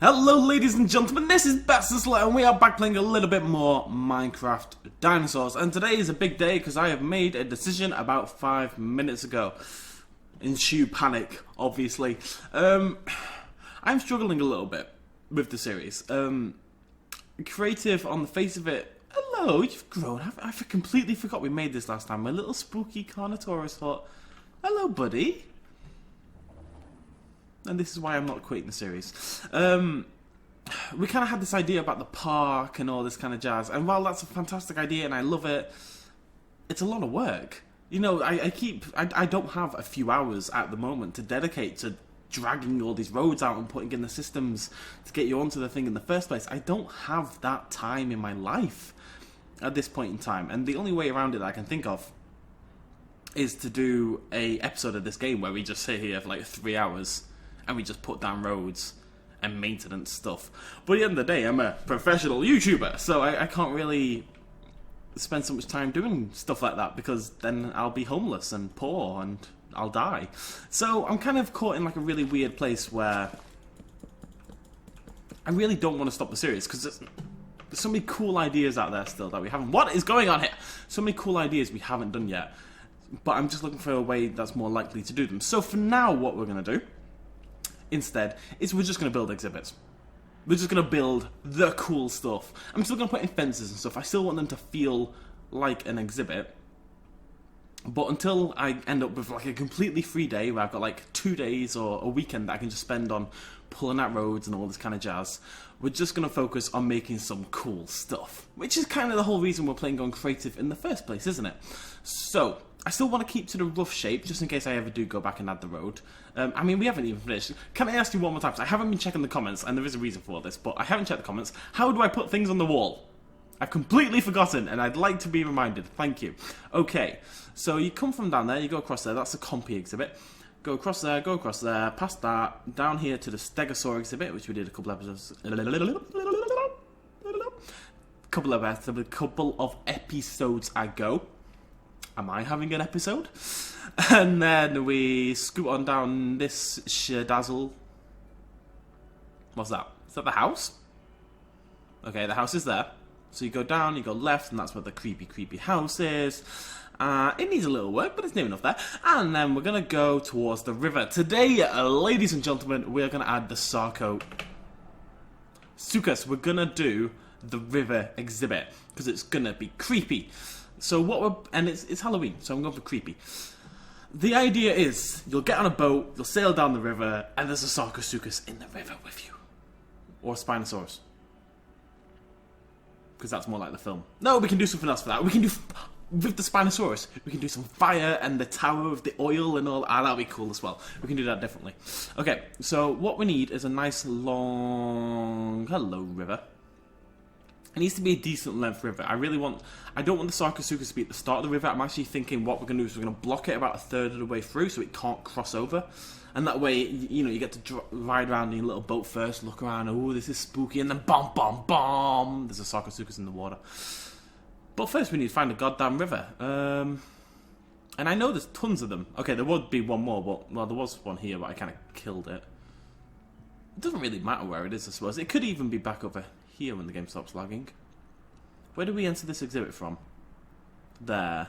Hello ladies and gentlemen, this is BestInSlot and we are back playing a little bit more Minecraft Dinosaurs. And today is a big day because I have made a decision about 5 minutes ago. Ensue panic, obviously. I'm struggling a little bit with the series. Creative on the face of it. Hello, you've grown. I completely forgot we made this last time. My little spooky Carnotaurus thought, hello buddy. And this is why I'm not quitting the series. We kind of had this idea about the park and all this kind of jazz, and while that's a fantastic idea and I love it, it's a lot of work. You know, I don't have a few hours at the moment to dedicate to dragging all these roads out and putting in the systems to get you onto the thing in the first place. I don't have that time in my life at this point in time, and the only way around it that I can think of is to do a episode of this game where we just sit here for like 3 hours and we just put down roads and maintenance stuff. But at the end of the day, I'm a professional YouTuber, so I can't really spend so much time doing stuff like that because then I'll be homeless and poor and I'll die. So I'm kind of caught in like a really weird place where I really don't want to stop the series because there's so many cool ideas out there still that we haven't... What is going on here? So many cool ideas we haven't done yet, but I'm just looking for a way that's more likely to do them. So for now, what we're going to do instead is we're just going to build exhibits. We're just going to build the cool stuff. I'm still going to put in fences and stuff. I still want them to feel like an exhibit. But until I end up with like a completely free day where I've got like 2 days or a weekend that I can just spend on pulling out roads and all this kind of jazz, we're just going to focus on making some cool stuff. Which is kind of the whole reason we're playing on creative in the first place, isn't it? So I still want to keep to the rough shape, just in case I ever do go back and add the road. I mean, we haven't even finished. Can I ask you one more time? 'Cause I haven't been checking the comments, and there is a reason for this, but I haven't checked the comments. How do I put things on the wall? I've completely forgotten, and I'd like to be reminded. Thank you. Okay, so you come from down there, you go across there. That's the Compy exhibit. Go across there, past that, down here to the Stegosaur exhibit, which we did a couple episodes... couple of episodes ago. Am I having an episode? And then we scoot on down this shedazzle. What's that? Is that the house? Okay, the house is there. So you go down, you go left, and that's where the creepy house is. It needs a little work, but it's near enough there. And then we're going to go towards the river. Today, ladies and gentlemen, we're going to add the SARCOSUCHUS. We're going to do the river exhibit, because it's going to be creepy. So what we're... And it's Halloween, so I'm going for creepy. The idea is, you'll get on a boat, you'll sail down the river, and there's a SARCOSUCHUS in the river with you. Or a Spinosaurus. Because that's more like the film. No, we can do something else for that. We can do... With the Spinosaurus, we can do some fire and the tower of the oil and all. That'll be cool as well. We can do that differently. Okay, so what we need is a nice long... Hello, river. It needs to be a decent length river. I don't want the SARCOSUCHUS to be at the start of the river. I'm actually thinking what we're going to do is we're going to block it about 1/3 of the way through so it can't cross over. And that way, you know, you get to ride around in your little boat first, look around, oh, this is spooky, and then bomb, there's a SARCOSUCHUS in the water. But first we need to find a goddamn river. And I know there's tons of them. Okay, there would be one more, but, well, there was one here, but I kind of killed it. It doesn't really matter where it is, I suppose. It could even be back over here when the game stops lagging. Where do we enter this exhibit from? There.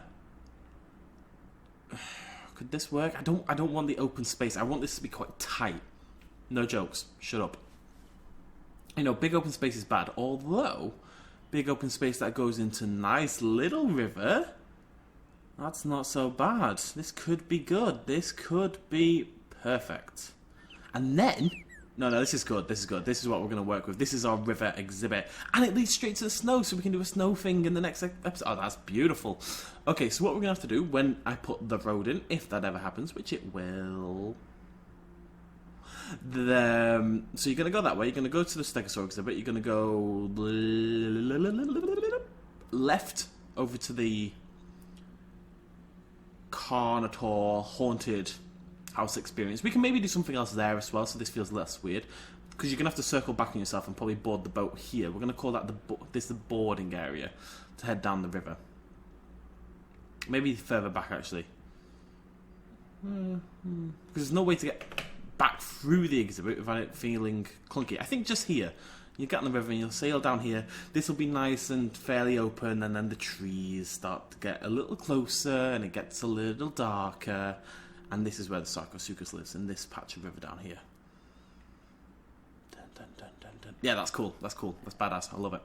Could this work? I don't want the open space. I want this to be quite tight. No jokes. Shut up. You know, big open space is bad. Although, big open space that goes into nice little river, that's not so bad. This could be good. This could be perfect. And then... No, this is good, this is good. This is what we're going to work with. This is our river exhibit. And it leads straight to the snow, so we can do a snow thing in the next episode. Oh, that's beautiful. Okay, so what we're going to have to do when I put the road in, if that ever happens, which it will... So you're going to go that way. You're going to go to the Stegosaur exhibit. You're going to go... left over to the Carnotaur Haunted House experience. We can maybe do something else there as well, so this feels less weird. Because you're going to have to circle back on yourself and probably board the boat here. We're going to call that the boarding area to head down the river. Maybe further back, actually. Because there's no way to get back through the exhibit without it feeling clunky. I think just here, you get on the river and you'll sail down here. This will be nice and fairly open, and then the trees start to get a little closer, and it gets a little darker. And this is where the SARCOSUCHUS lives, in this patch of river down here. Dun, dun, dun, dun, dun. Yeah, that's cool. That's cool. That's badass. I love it.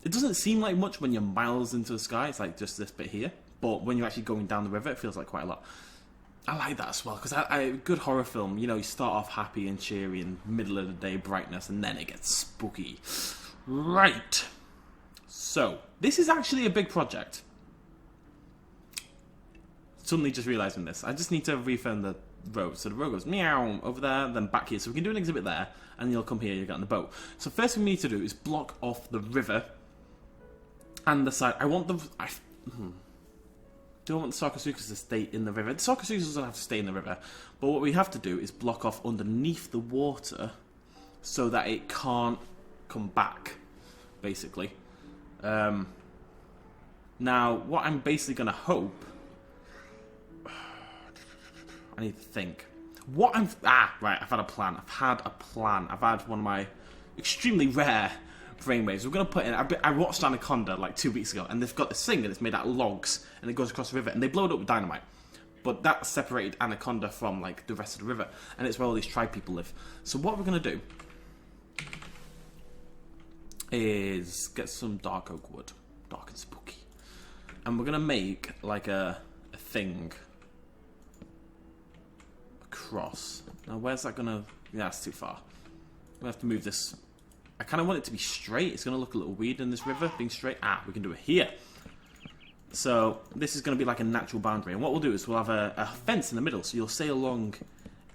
It doesn't seem like much when you're miles into the sky. It's like just this bit here. But when you're actually going down the river, it feels like quite a lot. I like that as well, because a good horror film, you know, you start off happy and cheery and middle of the day brightness, and then it gets spooky. Right. So, this is actually a big project. Suddenly just realising this. I just need to refirm the road. So the road goes meow over there, then back here. So we can do an exhibit there, and you'll come here, you'll get on the boat. So first thing we need to do is block off the river and the side. I want the... don't want the SARCOSUCHUS to stay in the river. The SARCOSUCHUS doesn't have to stay in the river, but what we have to do is block off underneath the water so that it can't come back, basically. Now, what I'm basically going to hope... I need to think. What I'm... right, I've had a plan. I've had one of my extremely rare brainwaves. We're going to put in... I watched Anaconda like 2 weeks ago, and they've got this thing and it's made out of logs, and it goes across the river, and they blow it up with dynamite. But that separated Anaconda from like the rest of the river, and it's where all these tribe people live. So what we're going to do is get some dark oak wood. Dark and spooky. And we're going to make like a thing across. Now where's that going to... Yeah, that's too far. We have to move this... I kind of want it to be straight. It's going to look a little weird in this river, being straight. We can do it here. So, this is going to be like a natural boundary. And what we'll do is we'll have a fence in the middle. So you'll sail along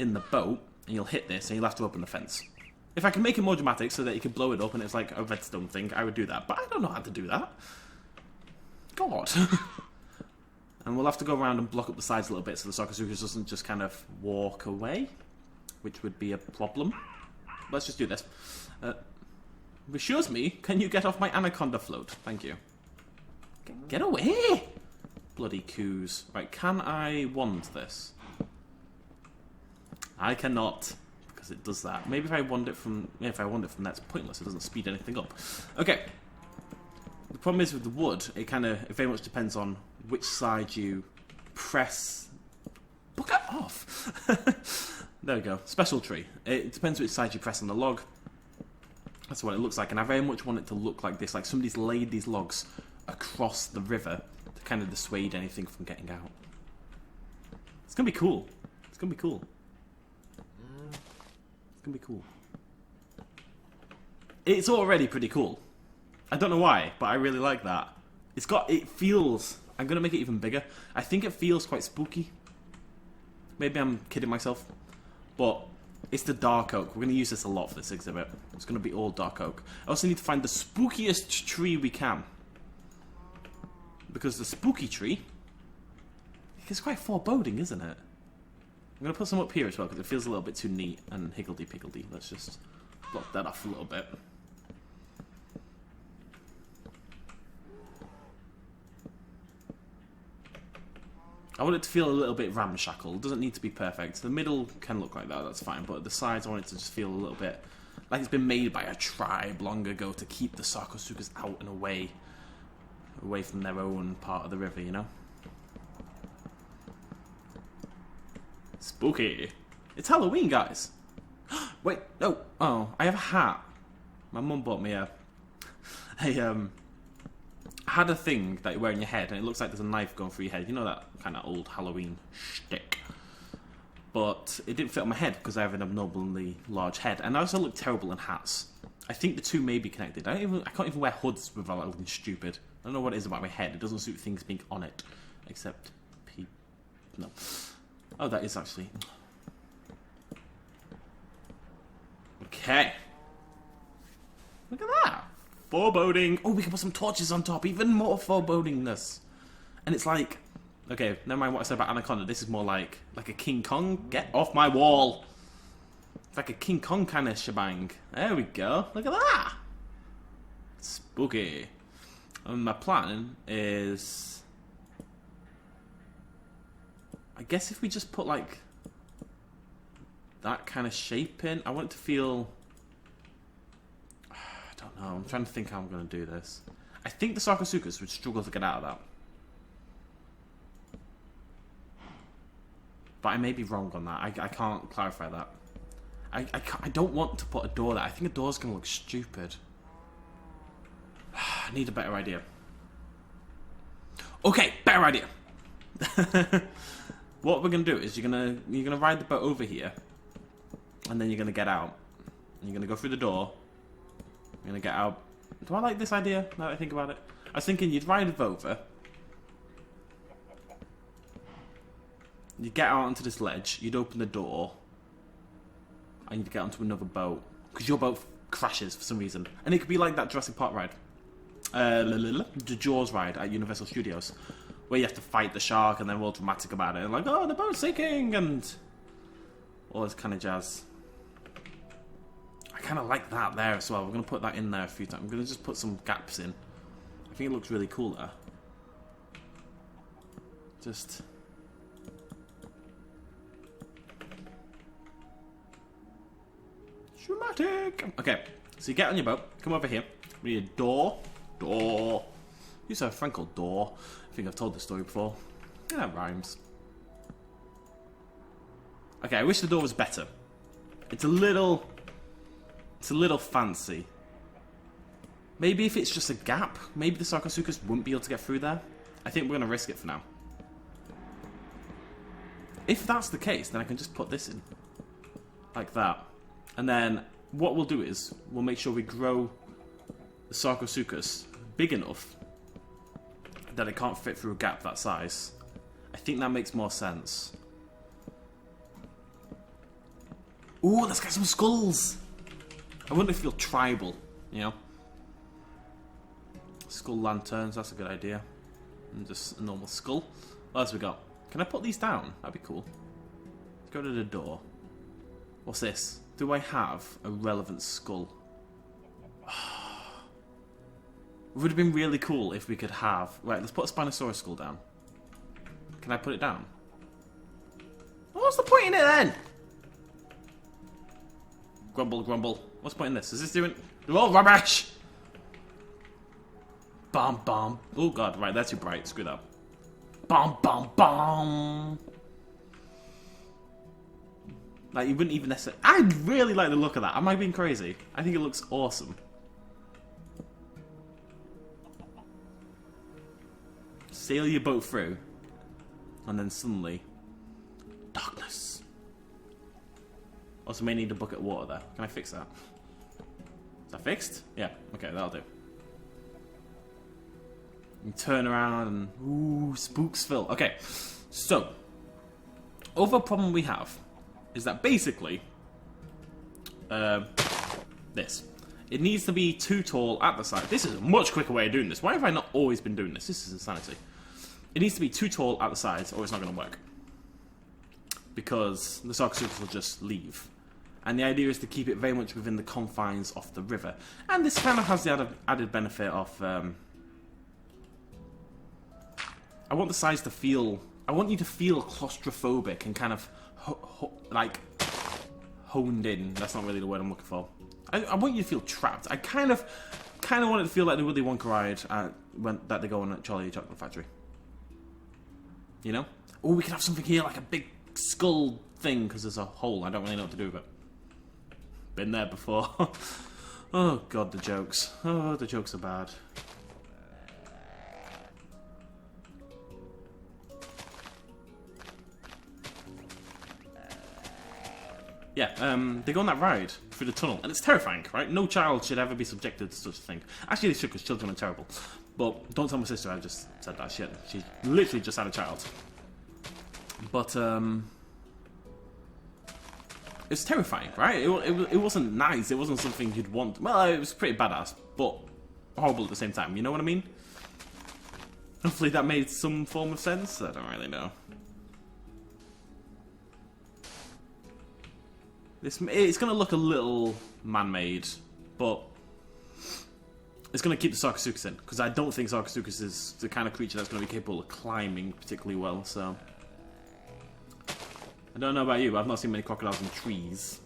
in the boat, and you'll hit this, and you'll have to open the fence. If I can make it more dramatic so that you can blow it up and it's like a redstone thing, I would do that. But I don't know how to do that. God. And we'll have to go around and block up the sides a little bit so the SARCOSUCHUS doesn't just kind of walk away, which would be a problem. Let's just do this. Reassures me, can you get off my Anaconda float? Thank you. Get away! Bloody coos. Right, can I wand this? I cannot, because it does that. Maybe if I wand it from... Yeah, if I wand it from there, it's pointless. It doesn't speed anything up. Okay. The problem is with the wood, it very much depends on which side you press... Book it off! There we go. Special tree. It depends which side you press on the log. That's what it looks like, and I very much want it to look like this, like somebody's laid these logs across the river to kind of dissuade anything from getting out. It's gonna be cool. It's gonna be cool. It's gonna be cool. It's already pretty cool. I don't know why, but I really like that. It feels... I'm gonna make it even bigger. I think it feels quite spooky. Maybe I'm kidding myself, but... It's the dark oak. We're going to use this a lot for this exhibit. It's going to be all dark oak. I also need to find the spookiest tree we can. Because the spooky tree... It's quite foreboding, isn't it? I'm going to put some up here as well, because it feels a little bit too neat and higgledy-piggledy. Let's just block that off a little bit. I want it to feel a little bit ramshackle. It doesn't need to be perfect. The middle can look like that, that's fine. But the sides, I want it to just feel a little bit like it's been made by a tribe long ago to keep the SARCOSUCHUS out and away from their own part of the river, you know? Spooky. It's Halloween, guys. Wait, no. Oh, I have a hat. My mum bought me had a thing that you wear in your head, and it looks like there's a knife going through your head. You know that kind of old Halloween shtick. But it didn't fit on my head because I have an abnormally large head, and I also look terrible in hats. I think the two may be connected. I can't even wear hoods without looking stupid. I don't know what it is about my head. It doesn't suit things being on it, except no. Oh, that is actually okay. Look at that. Foreboding. Oh, we can put some torches on top. Even more forebodingness. And it's like... Okay, never mind what I said about Anaconda. This is more like a King Kong. Get off my wall. It's like a King Kong kind of shebang. There we go. Look at that. Spooky. And my plan is... I guess if we just put like... that kind of shape in. I want it to feel... I don't know. I'm trying to think how I'm going to do this. I think the SARCOSUCHUS would struggle to get out of that. But I may be wrong on that. I can't clarify that. I don't want to put a door there. I think a door's going to look stupid. I need a better idea. Okay, better idea. What we're gonna do is you're gonna ride the boat over here, and then you're gonna get out. And you're gonna go through the door. You're gonna get out. Do I like this idea? Now that I think about it, I was thinking you'd ride it over. You get out onto this ledge. You'd open the door, and you'd get onto another boat because your boat crashes for some reason, and it could be like that Jurassic Park ride. The Jaws ride at Universal Studios, where you have to fight the shark and then we're all dramatic about it and like, oh, the boat's sinking and all this kind of jazz. I kind of like that there as well. We're going to put that in there a few times. I'm going to just put some gaps in. I think it looks really cool there. Just... dramatic! Okay, so you get on your boat, come over here. We need a door. Door. Used to have a friend called Door. I think I've told this story before. Yeah, that rhymes. Okay, I wish the door was better. It's a little fancy. Maybe if it's just a gap, maybe the SARCOSUCHUS wouldn't be able to get through there. I think we're going to risk it for now. If that's the case, then I can just put this in. Like that. And then what we'll do is, we'll make sure we grow the SARCOSUCHUS big enough that it can't fit through a gap that size. I think that makes more sense. Ooh, let's get some skulls! I wonder if you feel tribal, you know? Skull lanterns, that's a good idea. And just a normal skull. What else we got? Can I put these down? That'd be cool. Let's go to the door. What's this? Do I have a relevant skull? It would have been really cool if we could have... Right, let's put a Spinosaurus skull down. Can I put it down? What's the point in it then? Grumble, grumble. What's the point in this? Is this doing... They're all rubbish! Bam, bam. Oh god, right, they're too bright. Screw that. Bam, bam, bam! Like, you wouldn't even necessarily... I really like the look of that. Am I being crazy? I think it looks awesome. Sail your boat through, and then suddenly, darkness. Also, may need a bucket of water there. Can I fix that? Is that fixed? Yeah. Okay, that'll do. You turn around and ooh, Spooksville. Okay, so other problem we have is that basically, this. It needs to be too tall at the side. This is a much quicker way of doing this. Why have I not always been doing this? This is insanity. It needs to be too tall at the sides or it's not going to work. Because the SARCOSUCHUS will just leave. And the idea is to keep it very much within the confines of the river. And this kind of has the added benefit of... I want the sides to feel... I want you to feel claustrophobic and kind of... like... honed in. That's not really the word I'm looking for. I want you to feel trapped. I kind of want it to feel like the Willy Wonka ride that they go on at Charlie Chocolate Factory. You know? Oh, we could have something here like a big skull thing because there's a hole. I don't really know what to do with it. Been there before. Oh god, the jokes. Oh, the jokes are bad. Yeah, they go on that ride through the tunnel, and it's terrifying, right? No child should ever be subjected to such a thing. Actually, they should, because children are terrible. But don't tell my sister I just said that shit. She literally just had a child. But, it's terrifying, right? It wasn't nice. It wasn't something you'd want. Well, it was pretty badass, but horrible at the same time. You know what I mean? Hopefully that made some form of sense. I don't really know. It's going to look a little man-made, but it's going to keep the SARCOSUCHUS in, because I don't think SARCOSUCHUS is the kind of creature that's going to be capable of climbing particularly well, so... I don't know about you, but I've not seen many crocodiles in trees.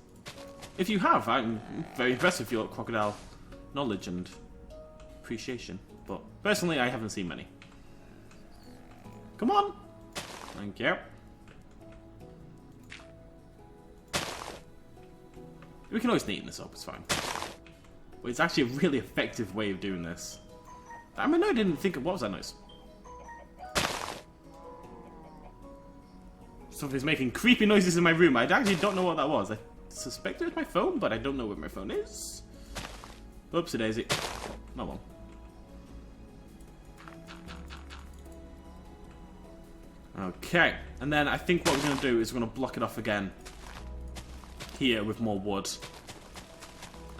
If you have, I'm very impressed with your crocodile knowledge and appreciation. But personally, I haven't seen many. Come on! Thank you. We can always neaten this up, it's fine. But it's actually a really effective way of doing this. I mean, I didn't think of... What was that noise? Something's making creepy noises in my room. I actually don't know what that was. I suspect it was my phone, but I don't know where my phone is. Oopsie daisy. Oh well. Okay, and then I think what we're going to do is we're going to block it off again here with more wood.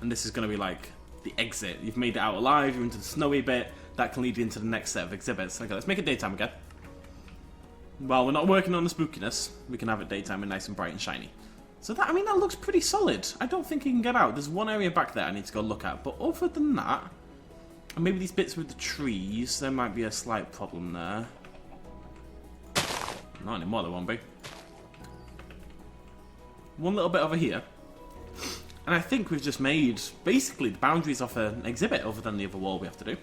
And this is going to be like the exit. You've made it out alive, you're into the snowy bit. That can lead you into the next set of exhibits. Okay, let's make it daytime again. While we're not working on the spookiness, we can have it daytime and nice and bright and shiny. So that, I mean, that looks pretty solid. I don't think he can get out. There's one area back there I need to go look at. But other than that, and maybe these bits with the trees, there might be a slight problem there. Not anymore, there won't be. One little bit over here. And I think we've just made, basically, the boundaries of an exhibit other than the other wall we have to do.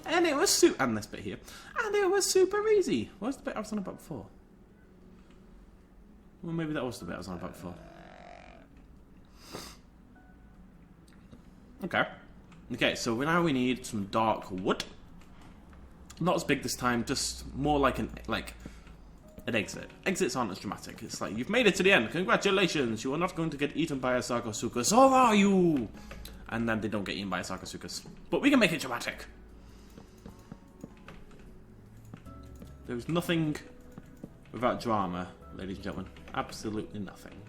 And it was and this bit here. And it was super easy. What was the bit I was on about before? Well, maybe that was the bit I was on about before. Okay. Okay, so now we need some dark wood. Not as big this time, just more like an exit. Exits aren't as dramatic. It's like, you've made it to the end. Congratulations, you are not going to get eaten by a SARCOSUCHUS. Or are you? And then they don't get eaten by a SARCOSUCHUS. But we can make it dramatic. There's nothing without drama, ladies and gentlemen. Absolutely nothing.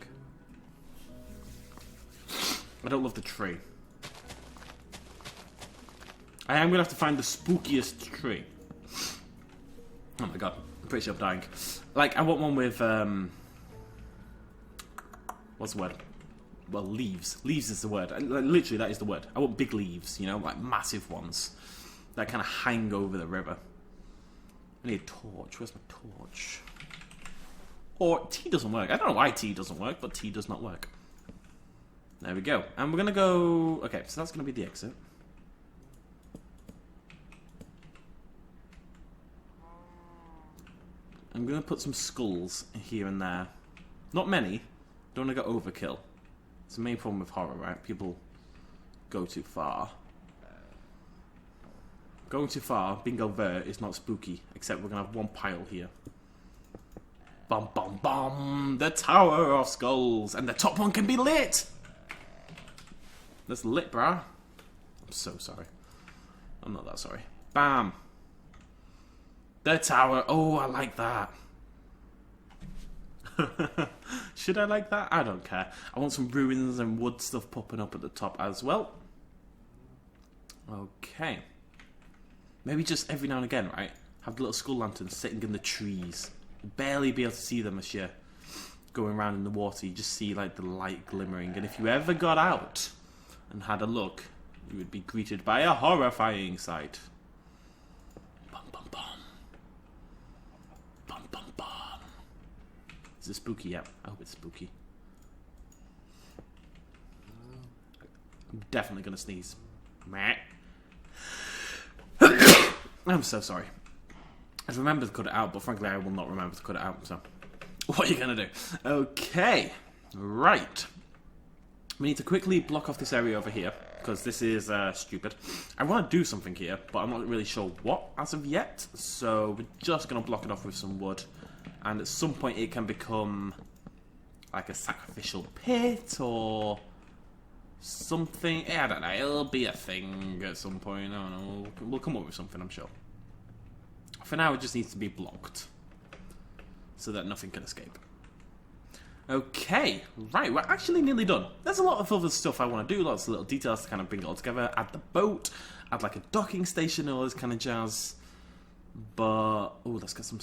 I don't love the tree. I am going to have to find the spookiest tree. Oh my god, I'm pretty sure I'm dying. Like, I want one with, what's the word? Well, leaves. Leaves is the word. Literally, that is the word. I want big leaves, you know, like massive ones. That kind of hang over the river. I need a torch. Where's my torch? Or T doesn't work. I don't know why T doesn't work, but T does not work. There we go. And we're going to go... Okay, so that's going to be the exit. I'm going to put some skulls here and there. Not many. Don't want to go overkill. It's the main problem with horror, right? People go too far. Going too far, bingo ver, is not spooky. Except we're going to have one pile here. Bum bum bum! The Tower of Skulls! And the top one can be lit! That's lit, brah. I'm so sorry. I'm not that sorry. Bam! The tower. Oh, I like that. Should I like that? I don't care. I want some ruins and wood stuff popping up at the top as well. Okay. Maybe just every now and again, right? Have the little skull lanterns sitting in the trees. You'll barely be able to see them as you're going around in the water. You just see like the light glimmering. And if you ever got out and had a look, you would be greeted by a horrifying sight. Bum bum bum. Bum bum bum. Is it spooky? Yeah, I hope it's spooky. I'm definitely gonna sneeze. Meh. I'm so sorry. I'd remember to cut it out, but frankly I will not remember to cut it out, so what are you gonna do? Okay, right. We need to quickly block off this area over here, because this is stupid. I want to do something here, but I'm not really sure what as of yet, so we're just gonna block it off with some wood, and at some point it can become like a sacrificial pit, or something. I don't know, it'll be a thing at some point. I don't know, we'll come up with something, I'm sure. For now, it just needs to be blocked so that nothing can escape. Okay, right, we're actually nearly done. There's a lot of other stuff I want to do, lots of little details to kind of bring it all together. Add the boat, add like a docking station, all this kind of jazz. But, oh, let's get some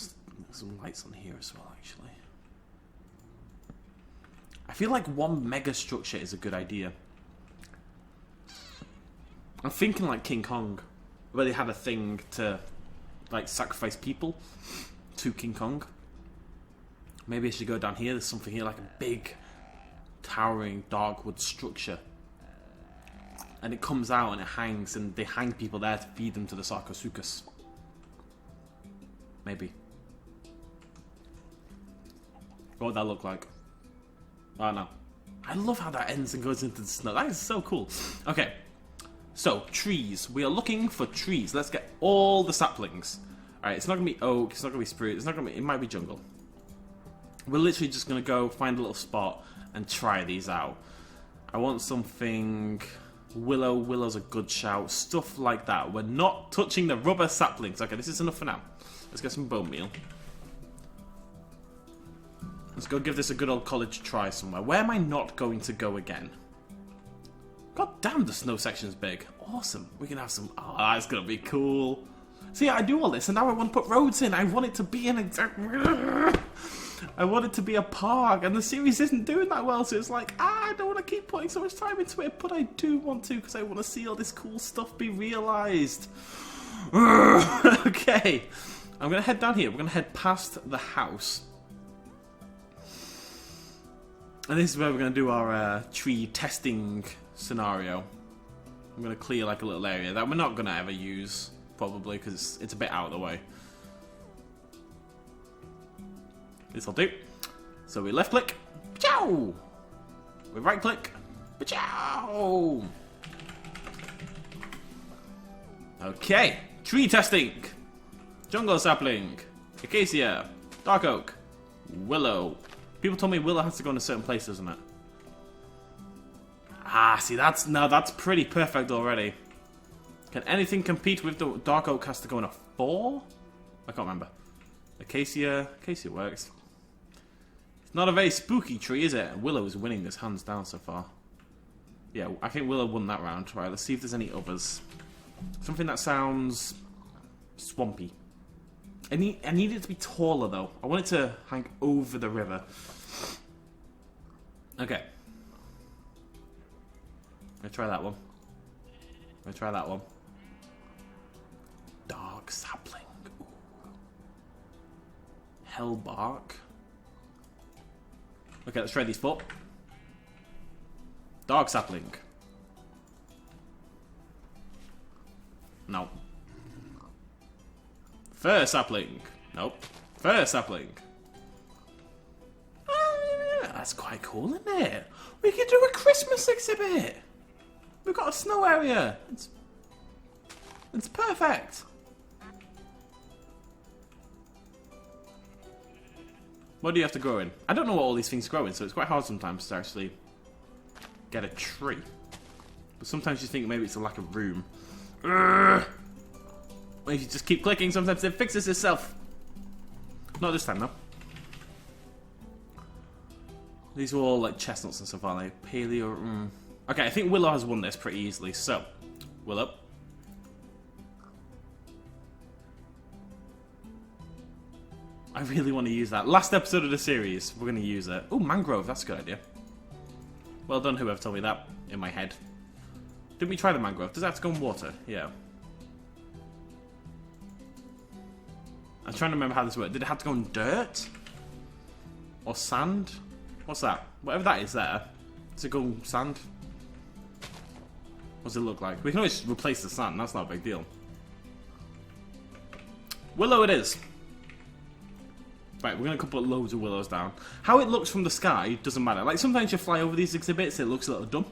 lights on here as well, actually. I feel like one mega structure is a good idea. I'm thinking like King Kong, where they had a thing to like sacrifice people to King Kong. Maybe I should go down here. There's something here like a big, towering dark wood structure. And it comes out and it hangs, and they hang people there to feed them to the SARCOSUCHUS. Maybe. What would that look like? I don't know. I love how that ends and goes into the snow. That is so cool. Okay. So, trees. We are looking for trees. Let's get all the saplings. Alright, it's not going to be oak. It's not going to be spruce. It's not going to be... It might be jungle. We're literally just going to go find a little spot and try these out. I want something... Willow. Willow's a good shout. Stuff like that. We're not touching the rubber saplings. Okay, this is enough for now. Let's get some bone meal. Let's go give this a good old college try somewhere. Where am I not going to go again? God damn, the snow section's big. Awesome. We can have some... Oh, that's going to be cool. See, I do all this, and now I want to put roads in. I want it to be an exact... I want it to be a park, and the series isn't doing that well, so it's like, I don't want to keep putting so much time into it, but I do want to, because I want to see all this cool stuff be realised. Okay. I'm going to head down here. We're going to head past the house. And this is where we're going to do our tree testing scenario. I'm going to clear like a little area that we're not going to ever use, probably, because it's a bit out of the way. This'll do. So we left click, ciao. We right click, ciao. Okay, tree testing. Jungle sapling, acacia, dark oak, willow. People told me willow has to go in a certain place, doesn't it? Ah, see, that's pretty perfect already. Can anything compete with the dark oak? Has to go in a 4? I can't remember. Acacia works. It's not a very spooky tree, is it? Willow is winning this hands down so far. Yeah, I think Willow won that round. Right, let's see if there's any others. Something that sounds swampy. I need it to be taller though. I want it to hang over the river. Okay. I'm gonna try that one. I'm gonna try that one. Dark sapling. Ooh. Hellbark. Okay, let's try these 4. Dark sapling. No. Fir sapling. Nope. Fir sapling. That's quite cool, isn't it? We can do a Christmas exhibit. We've got a snow area. It's perfect. What do you have to grow in? I don't know what all these things grow in, so it's quite hard sometimes to actually get a tree. But sometimes you think maybe it's a lack of room. Well, if you just keep clicking, sometimes it fixes itself. Not this time, though. These are all like chestnuts and stuff, aren't they? Paleo... Okay, I think Willow has won this pretty easily, so... Willow. I really want to use that. Last episode of the series, we're going to use it. Oh, mangrove, that's a good idea. Well done, whoever told me that in my head. Didn't we try the mangrove? Does that have to go in water? Yeah. I'm trying to remember how this worked. Did it have to go in dirt? Or sand? What's that? Whatever that is there. Does it go in sand? What does it look like? We can always replace the sand. That's not a big deal. Willow it is. Right, we're going to put loads of willows down. How it looks from the sky doesn't matter. Like, sometimes you fly over these exhibits, it looks a little dumb.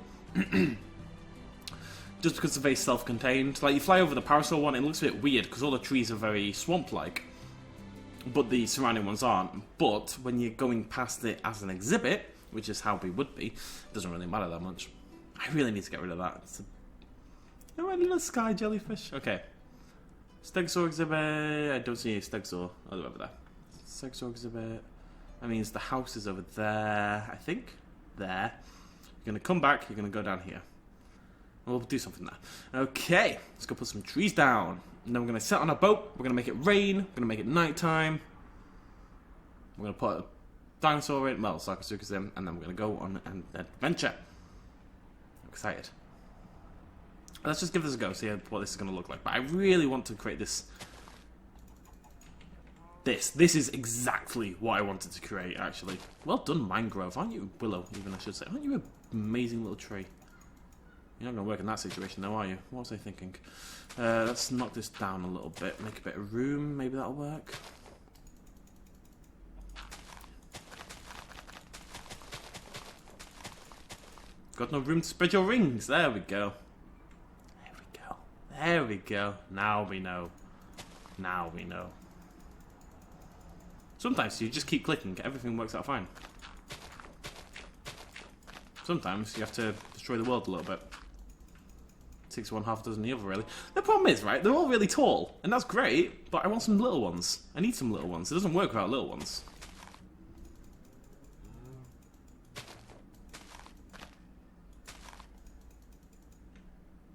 Just because it's very self-contained. Like, you fly over the parasol one, it looks a bit weird, because all the trees are very swamp-like. But the surrounding ones aren't. But when you're going past it as an exhibit, which is how we would be, it doesn't really matter that much. I really need to get rid of that. It's a little sky jellyfish. Okay. Stegosaur exhibit. I don't see a stegosaur. Oh, they're over there. Stegosaur exhibit. That means the house is over there, I think. There. You're going to come back. You're going to go down here. And we'll do something there. Okay. Let's go put some trees down. And then we're going to sit on a boat. We're going to make it rain. We're going to make it nighttime. We're going to put a dinosaur in. Well, SARCOSUCHUS in. And then we're going to go on an adventure. I'm excited. Let's just give this a go. See what this is going to look like. But I really want to create this This is exactly what I wanted to create, actually. Well done, mangrove. Aren't you? Willow, even, I should say. Aren't you an amazing little tree? You're not going to work in that situation, though, are you? What was I thinking? Let's knock this down a little bit. Make a bit of room. Maybe that'll work. Got no room to spread your rings. There we go. There we go. There we go. Now we know. Now we know. Sometimes you just keep clicking. Everything works out fine. Sometimes you have to destroy the world a little bit. 6 1 half dozen the other, really. The problem is, right, they're all really tall, and that's great, but I want some little ones. I need some little ones. It doesn't work without little ones.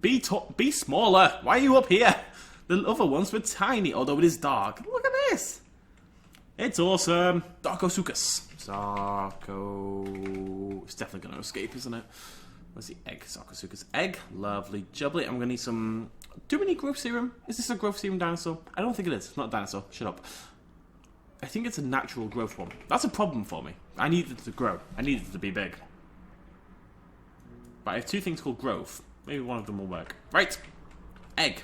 Be smaller. Why are you up here? The other ones were tiny, although it is dark. Look at this. It's awesome. SARCOSUCHUS. It's definitely going to escape, isn't it? Where's the egg? SARCOSUCHUS egg. Lovely jubbly. I'm going to need some... Do we need growth serum? Is this a growth serum dinosaur? I don't think it is. It's not a dinosaur. Shut up. I think it's a natural growth one. That's a problem for me. I need it to grow. I need it to be big. But I have two things called growth. Maybe one of them will work. Right. Egg.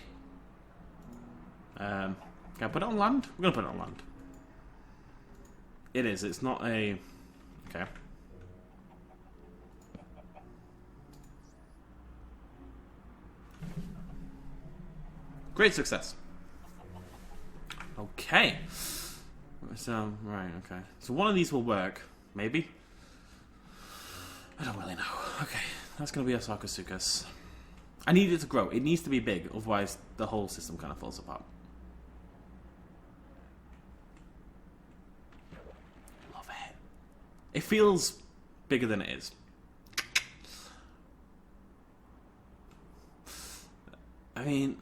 Can I put it on land? We're going to put it on land. It is. It's not a... Okay. Great success. Okay. So, right, okay. So one of these will work. Maybe. I don't really know. Okay. That's going to be a SARCOSUCHUS. I need it to grow. It needs to be big. Otherwise, the whole system kind of falls apart. Love it. It feels bigger than it is. I mean...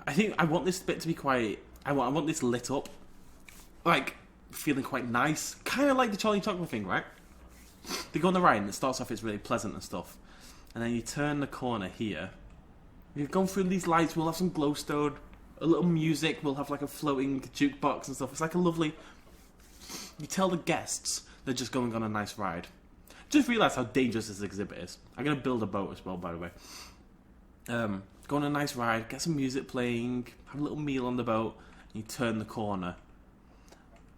I think I want this bit to be quite... I want this lit up. Like, feeling quite nice. Kind of like the Charlie Chocolate thing, right? They go on the ride and it starts off, it's really pleasant and stuff. And then you turn the corner here. You've gone through these lights, we'll have some glowstone. A little music, we'll have like a floating jukebox and stuff. It's like a lovely... You tell the guests they're just going on a nice ride. Just realise how dangerous this exhibit is. I'm going to build a boat as well, by the way. Go on a nice ride, get some music playing, have a little meal on the boat, and you turn the corner.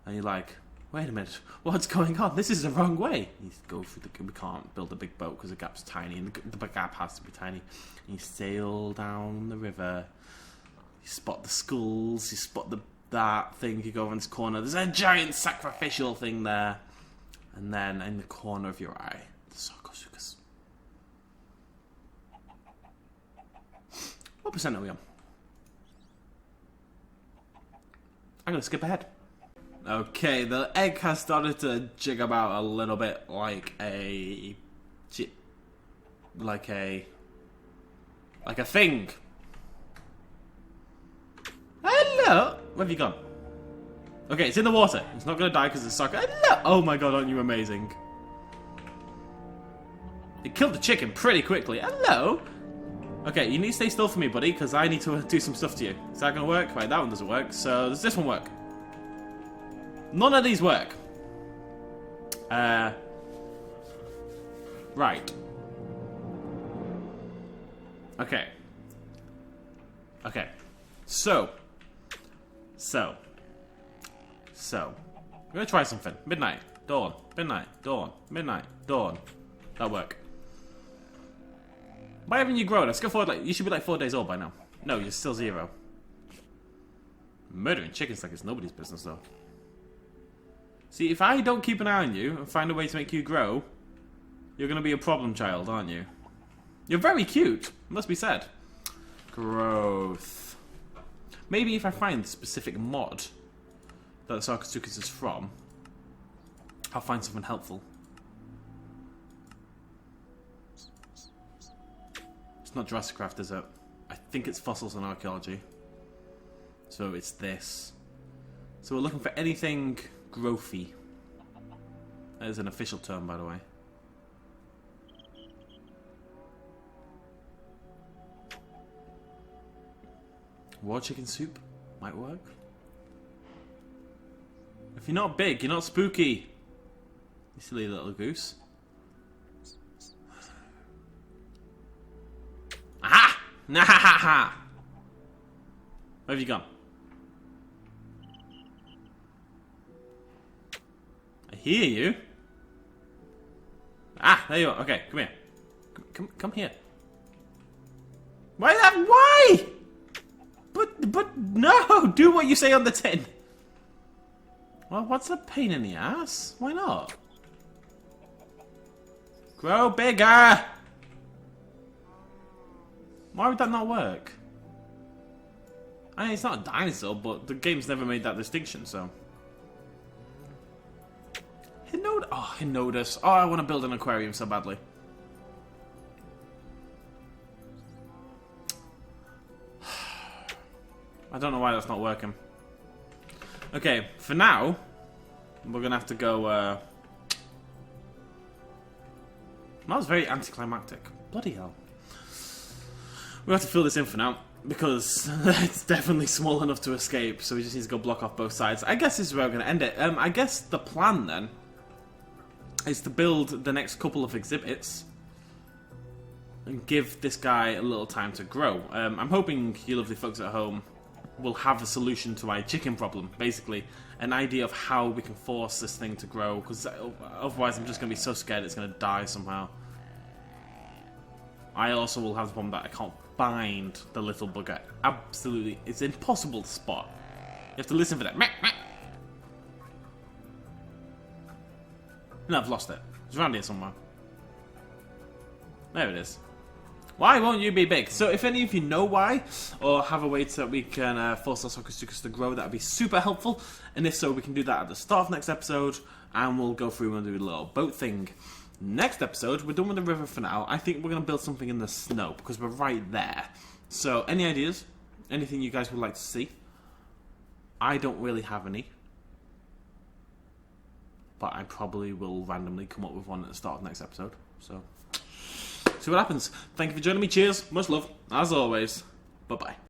And you're like, wait a minute, what's going on? This is the wrong way. You go through the... We can't build a big boat because the gap's tiny, and the gap has to be tiny. And you sail down the river, you spot the skulls, you spot that thing, you go over in this corner, there's a giant sacrificial thing there. And then in the corner of your eye, the SARCOSUCHUS. What percent are we on? I'm going to skip ahead. Okay, the egg has started to jig about a little bit like a... Like a thing. Hello! Where have you gone? Okay, it's in the water. It's not going to die because it's sucker. Hello! Oh my god, aren't you amazing? It killed the chicken pretty quickly. Hello! Okay, you need to stay still for me, buddy, because I need to do some stuff to you. Is that going to work? Right, that one doesn't work. So, does this one work? None of these work. Right. Okay. Okay. So. We're going to try something. Midnight. Dawn. Midnight. Dawn. Midnight. Dawn. That'll work. Why haven't you grown? Let's go forward, like, you should be like 4 days old by now. No, you're still 0. Murdering chickens like it's nobody's business, though. See, if I don't keep an eye on you and find a way to make you grow, you're going to be a problem child, aren't you? You're very cute, must be said. Growth. Maybe if I find the specific mod that the SARCOSUCHUS is from, I'll find something helpful. It's not Jurassic Craft, is it? I think it's fossils and archaeology. So it's this. So we're looking for anything growthy. That is an official term, by the way. Raw chicken soup might work. If you're not big, you're not spooky. You silly little goose. Aha! Nahahaha! Where have you gone? I hear you. Ah, there you are. Okay, come here. Come here. Why that? Why? But no! Do what you say on the tin. Well, what's the pain in the ass? Why not? Grow bigger! Why would that not work? I mean, it's not a dinosaur, but the game's never made that distinction, so... Hinodus. Oh, I want to build an aquarium so badly. I don't know why that's not working. Okay, for now, we're going to have to go... That was very anticlimactic. Bloody hell. We have to fill this in for now, because it's definitely small enough to escape, so we just need to go block off both sides. I guess this is where we're going to end it. I guess the plan, then, is to build the next couple of exhibits and give this guy a little time to grow. I'm hoping you lovely folks at home will have a solution to my chicken problem, basically. An idea of how we can force this thing to grow, because otherwise I'm just going to be so scared it's going to die somehow. I also will have the problem that I can't find the little bugger. Absolutely, it's impossible to spot. You have to listen for that. No, I've lost it. It's around here somewhere. There it is. Why won't you be big? So if any of you know why, or have a way that we can force our SARCOSUCHUS to grow, that would be super helpful. And if so, we can do that at the start of next episode, and we'll go through and do a little boat thing. Next episode, we're done with the river for now. I think we're going to build something in the snow, because we're right there. So, any ideas? Anything you guys would like to see? I don't really have any. But I probably will randomly come up with one at the start of next episode. So, see what happens. Thank you for joining me. Cheers. Much love. As always. Bye-bye.